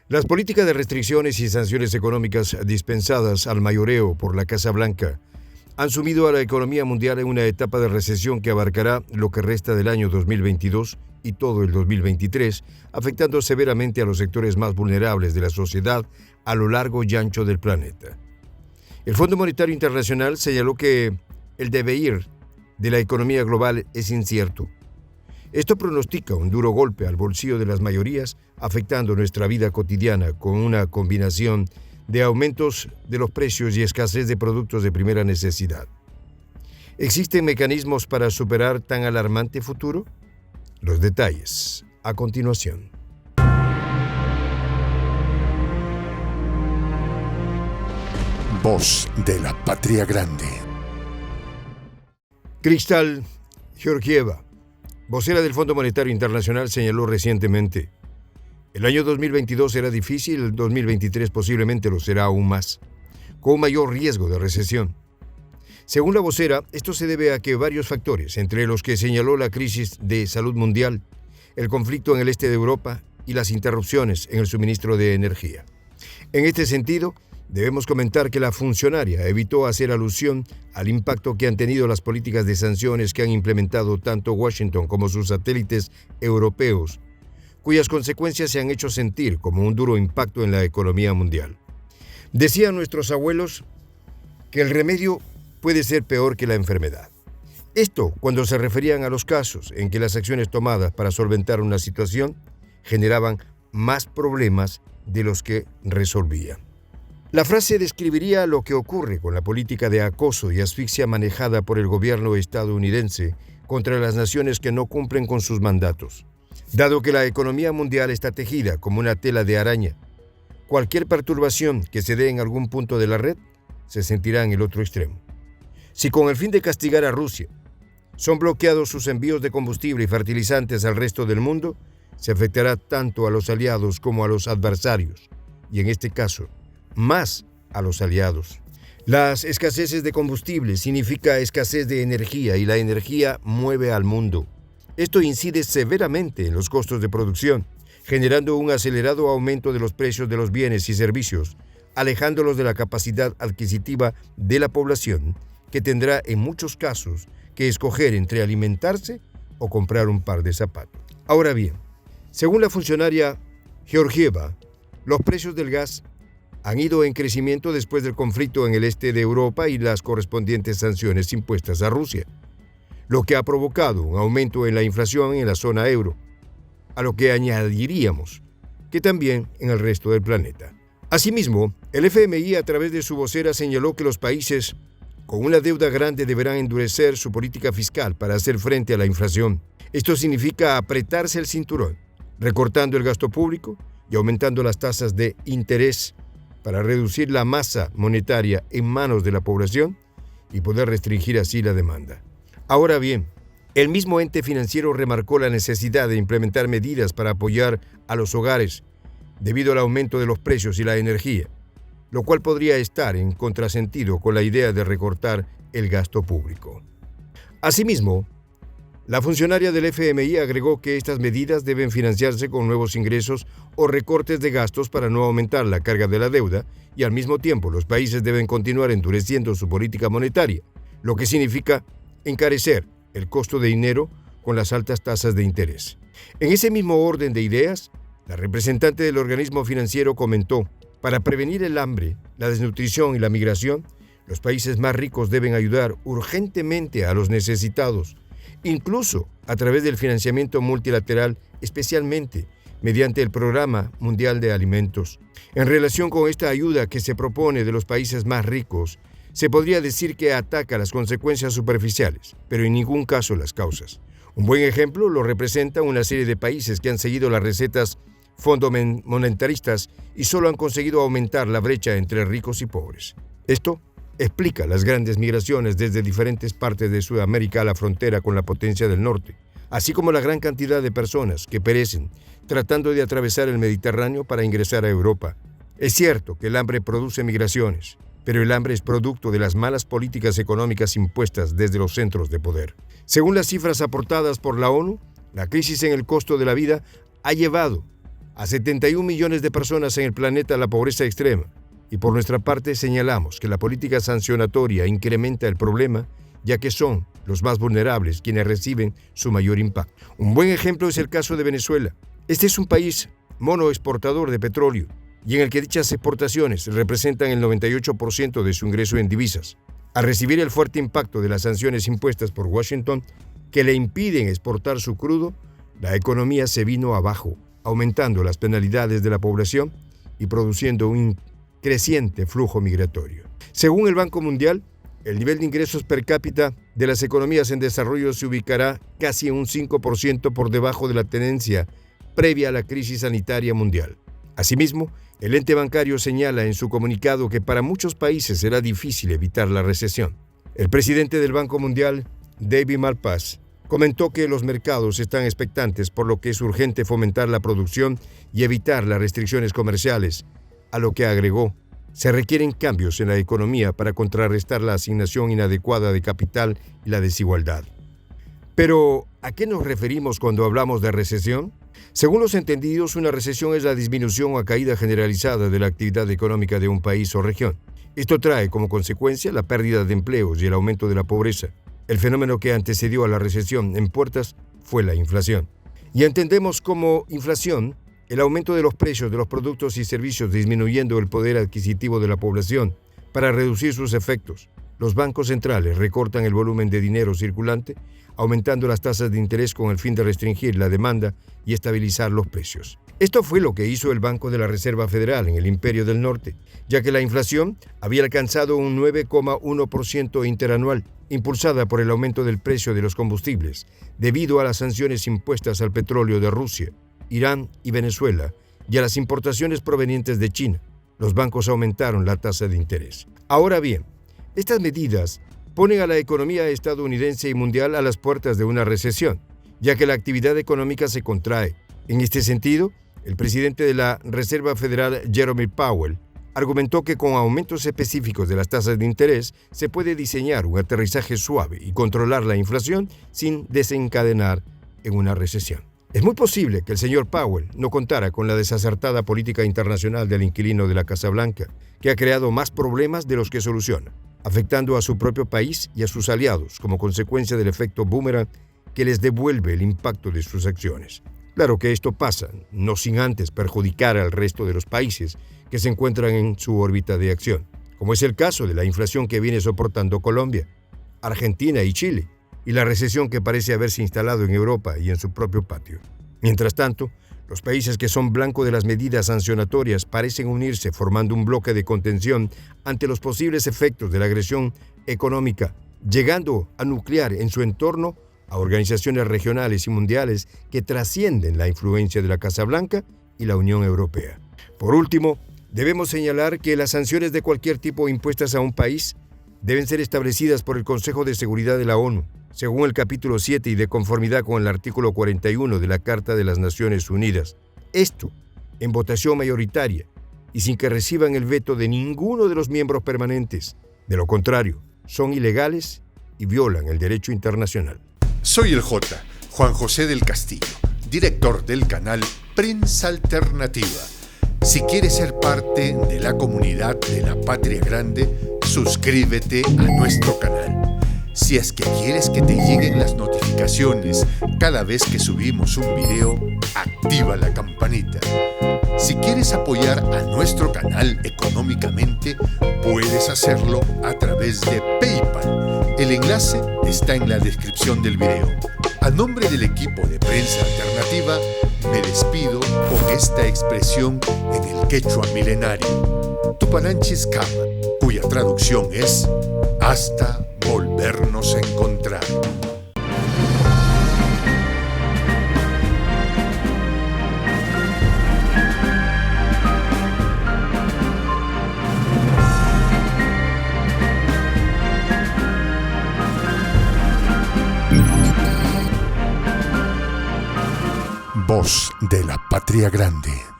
Las políticas de restricciones y sanciones económicas dispensadas al mayoreo por la Casa Blanca han sumido a la economía mundial en una etapa de recesión que abarcará lo que resta del año 2022 y todo el 2023, afectando severamente a los sectores más vulnerables de la sociedad a lo largo y ancho del planeta. El Fondo Monetario Internacional señaló que el devenir de la economía global es incierto. Esto pronostica un duro golpe al bolsillo de las mayorías, afectando nuestra vida cotidiana con una combinación de aumentos de los precios y escasez de productos de primera necesidad. ¿Existen mecanismos para superar tan alarmante futuro? Los detalles a continuación. Voz de la Patria Grande. Kristal Georgieva, vocera del Fondo Monetario Internacional, señaló recientemente: el año 2022 será difícil, el 2023 posiblemente lo será aún más, con un mayor riesgo de recesión. Según la vocera, esto se debe a que varios factores, entre los que señaló la crisis de salud mundial, el conflicto en el este de Europa y las interrupciones en el suministro de energía. En este sentido, debemos comentar que la funcionaria evitó hacer alusión al impacto que han tenido las políticas de sanciones que han implementado tanto Washington como sus satélites europeos, cuyas consecuencias se han hecho sentir como un duro impacto en la economía mundial. Decían nuestros abuelos que el remedio puede ser peor que la enfermedad. Esto cuando se referían a los casos en que las acciones tomadas para solventar una situación generaban más problemas de los que resolvían. La frase describiría lo que ocurre con la política de acoso y asfixia manejada por el gobierno estadounidense contra las naciones que no cumplen con sus mandatos. Dado que la economía mundial está tejida como una tela de araña, cualquier perturbación que se dé en algún punto de la red se sentirá en el otro extremo. Si con el fin de castigar a Rusia son bloqueados sus envíos de combustible y fertilizantes al resto del mundo, se afectará tanto a los aliados como a los adversarios, y en este caso, más a los aliados. Las escaseces de combustible significa escasez de energía y la energía mueve al mundo. Esto incide severamente en los costos de producción, generando un acelerado aumento de los precios de los bienes y servicios, alejándolos de la capacidad adquisitiva de la población, que tendrá en muchos casos que escoger entre alimentarse o comprar un par de zapatos. Ahora bien, según la funcionaria Georgieva, los precios del gas han ido en crecimiento después del conflicto en el este de Europa y las correspondientes sanciones impuestas a Rusia, lo que ha provocado un aumento en la inflación en la zona euro, a lo que añadiríamos que también en el resto del planeta. Asimismo, el FMI a través de su vocera señaló que los países con una deuda grande deberán endurecer su política fiscal para hacer frente a la inflación. Esto significa apretarse el cinturón, recortando el gasto público y aumentando las tasas de interés para reducir la masa monetaria en manos de la población y poder restringir así la demanda. Ahora bien, el mismo ente financiero remarcó la necesidad de implementar medidas para apoyar a los hogares debido al aumento de los precios y la energía, lo cual podría estar en contrasentido con la idea de recortar el gasto público. Asimismo, la funcionaria del FMI agregó que estas medidas deben financiarse con nuevos ingresos o recortes de gastos para no aumentar la carga de la deuda y al mismo tiempo los países deben continuar endureciendo su política monetaria, lo que significa encarecer el costo de dinero con las altas tasas de interés. En ese mismo orden de ideas, la representante del organismo financiero comentó: para prevenir el hambre, la desnutrición y la migración, los países más ricos deben ayudar urgentemente a los necesitados, incluso a través del financiamiento multilateral, especialmente mediante el Programa Mundial de Alimentos. En relación con esta ayuda que se propone de los países más ricos, se podría decir que ataca las consecuencias superficiales, pero en ningún caso las causas. Un buen ejemplo lo representa una serie de países que han seguido las recetas monetaristas y solo han conseguido aumentar la brecha entre ricos y pobres. Esto explica las grandes migraciones desde diferentes partes de Sudamérica a la frontera con la potencia del norte, así como la gran cantidad de personas que perecen tratando de atravesar el Mediterráneo para ingresar a Europa. Es cierto que el hambre produce migraciones, pero el hambre es producto de las malas políticas económicas impuestas desde los centros de poder. Según las cifras aportadas por la ONU, la crisis en el costo de la vida ha llevado a 71 millones de personas en el planeta a la pobreza extrema, y por nuestra parte señalamos que la política sancionatoria incrementa el problema, ya que son los más vulnerables quienes reciben su mayor impacto. Un buen ejemplo es el caso de Venezuela. Este es un país monoexportador de petróleo y en el que dichas exportaciones representan el 98% de su ingreso en divisas. Al recibir el fuerte impacto de las sanciones impuestas por Washington, que le impiden exportar su crudo, la economía se vino abajo, aumentando las penalidades de la población y produciendo un creciente flujo migratorio. Según el Banco Mundial, el nivel de ingresos per cápita de las economías en desarrollo se ubicará casi un 5% por debajo de la tendencia previa a la crisis sanitaria mundial. Asimismo, el ente bancario señala en su comunicado que para muchos países será difícil evitar la recesión. El presidente del Banco Mundial, David Malpass, comentó que los mercados están expectantes, por lo que es urgente fomentar la producción y evitar las restricciones comerciales, a lo que agregó: se requieren cambios en la economía para contrarrestar la asignación inadecuada de capital y la desigualdad. Pero, ¿a qué nos referimos cuando hablamos de recesión? Según los entendidos, una recesión es la disminución o caída generalizada de la actividad económica de un país o región. Esto trae como consecuencia la pérdida de empleos y el aumento de la pobreza. El fenómeno que antecedió a la recesión en puertas fue la inflación. Y entendemos como inflación el aumento de los precios de los productos y servicios, disminuyendo el poder adquisitivo de la población. Para reducir sus efectos, los bancos centrales recortan el volumen de dinero circulante, aumentando las tasas de interés con el fin de restringir la demanda y estabilizar los precios. Esto fue lo que hizo el Banco de la Reserva Federal en el Imperio del Norte, ya que la inflación había alcanzado un 9,1% interanual, impulsada por el aumento del precio de los combustibles, debido a las sanciones impuestas al petróleo de Rusia, Irán y Venezuela, y a las importaciones provenientes de China. Los bancos aumentaron la tasa de interés. Ahora bien, estas medidas ponen a la economía estadounidense y mundial a las puertas de una recesión, ya que la actividad económica se contrae. En este sentido, el presidente de la Reserva Federal, Jerome Powell, argumentó que con aumentos específicos de las tasas de interés se puede diseñar un aterrizaje suave y controlar la inflación sin desencadenar en una recesión. Es muy posible que el señor Powell no contara con la desacertada política internacional del inquilino de la Casa Blanca, que ha creado más problemas de los que soluciona, afectando a su propio país y a sus aliados como consecuencia del efecto boomerang que les devuelve el impacto de sus acciones. Claro que esto pasa, no sin antes perjudicar al resto de los países que se encuentran en su órbita de acción, como es el caso de la inflación que viene soportando Colombia, Argentina y Chile, y la recesión que parece haberse instalado en Europa y en su propio patio. Mientras tanto, los países que son blanco de las medidas sancionatorias parecen unirse formando un bloque de contención ante los posibles efectos de la agresión económica, llegando a nuclear en su entorno a organizaciones regionales y mundiales que trascienden la influencia de la Casa Blanca y la Unión Europea. Por último, debemos señalar que las sanciones de cualquier tipo impuestas a un país deben ser establecidas por el Consejo de Seguridad de la ONU, según el capítulo 7 y de conformidad con el artículo 41 de la Carta de las Naciones Unidas. Esto, en votación mayoritaria y sin que reciban el veto de ninguno de los miembros permanentes. De lo contrario, son ilegales y violan el derecho internacional. Soy el J, Juan José del Castillo, director del canal Prensa Alternativa. Si quieres ser parte de la comunidad de la Patria Grande, suscríbete a nuestro canal. Si es que quieres que te lleguen las notificaciones cada vez que subimos un video, activa la campanita. Si quieres apoyar a nuestro canal económicamente, puedes hacerlo a través de PayPal. El enlace está en la descripción del video. A nombre del equipo de Prensa Alternativa, me despido con esta expresión en el quechua milenario, Tupananchis Kama, cuya traducción es hasta volvernos a encontrar. Voz de la Patria Grande.